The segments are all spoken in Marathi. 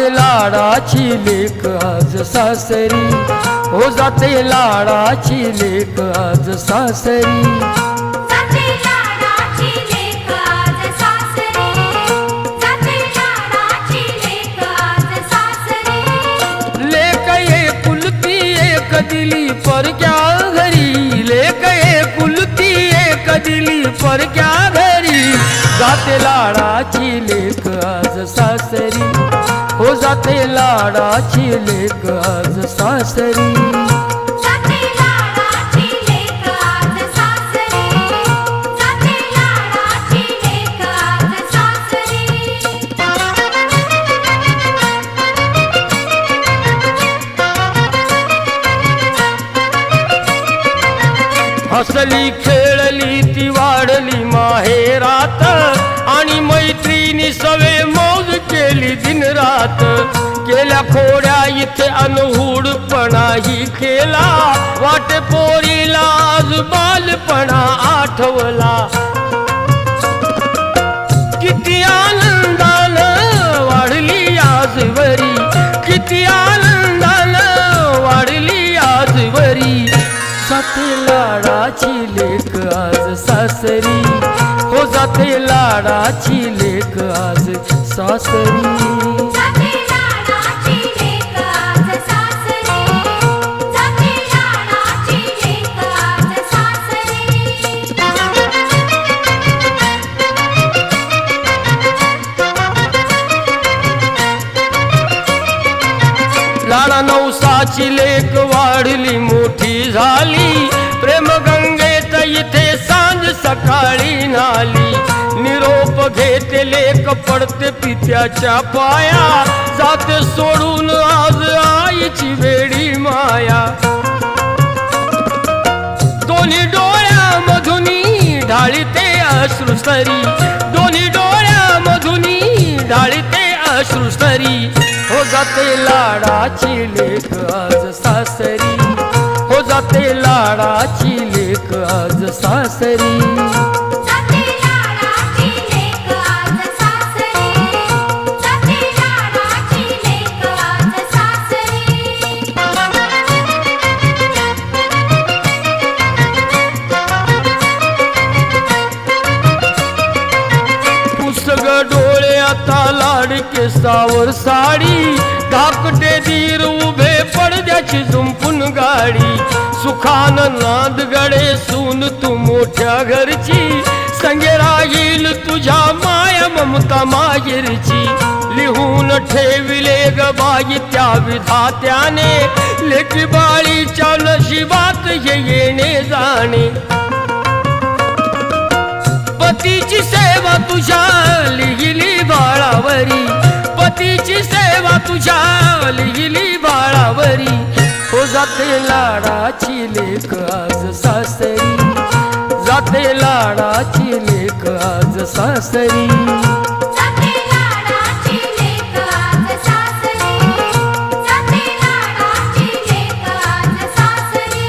जाते लाडाची लेक आज सासरी, हो जाते लाडाची लेक आज सासरी। जाते लाडाची लेक आज सासरी, जाते लाडाची लेक आज सासरी। लेक एकुलती एक दिली परक्या घरी, लेक एकुलती एक दिली परक्या घरी। जाते लाडाची लेक आज सासरी, हो जाते लाडाची लेक आज सासरी। जाते लाडाची लेक आज सासरी, जाते लाडाची लेक आज सासरी। हसली खेळली ती वाढली माहेरात, आणि मैत्रिणी सवे मौज केली दिन रात। केल्या खोड्या इथे अनहुडपणा ही केला, वाटे पोरीला आज बालपणा आठवला। किती आनंदानं वाढली आजवरी, किती आनंदानं वाढली आजवरी। जाते लाडाची लेक आज सासरी, हो जाते लाडाची लेक आज सासरी। जाते लाडाची लेक आज सासरी, जाते लाडाची लेक आज सासरी। लाडा नवसाची लेक वाढली मोठी झाली, प्रेम गंगेत इथे सांज सकाळी नाली। निरोप घेते लेक पडते पित्याच्या पाया, जाते सोडून आज आईची वेडी माया। दोन्ही डोळ्यामधुनी ढाळीते अश्रुसरी, दोन्ही डोळ्यामधुनी ढाळीते अश्रुसरी। हो जाते लाडाची लेक आज सासरी, हो जाते लाडाची लेक आज सासरी। जाते लाडाची लेक आज सासरी, जाते लाडाची लेक आज सासरी। पुसग डोळे आता लाडके सावर साडी, धाकटे दीर उभे पडद्याची झुंपून गाडी। सुखान नाद गडे सून तू मोठ्या घरची, संगे राहील तुझ्या माया ममता माहेरची। लिहून ठेविले ग बाई त्या विधात्याने, लेकी बाळीच्या नशिबात हे येणे जाणे। पतीची सेवा तुझ्या लिहिली बाळावरी, पतीची सेवा तुझ्या लिहिली बाळावरी। हो जाते लाडाची लेक आज सासरी, जाते लाडाची लेक आज सासरी। जाते लाडाची लेक आज सासरी, जाते लाडाची लेक आज सासरी।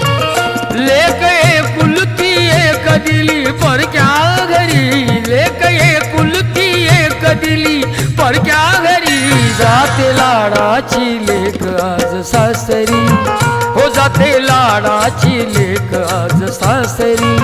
लेक एकुलती एक दिली परक्या घरी, लेक एकुलती एक दिली परक्या घरी। जाते लाडाची लेक आज सासरी, हो जाते लाडाची लेक आज सासरी।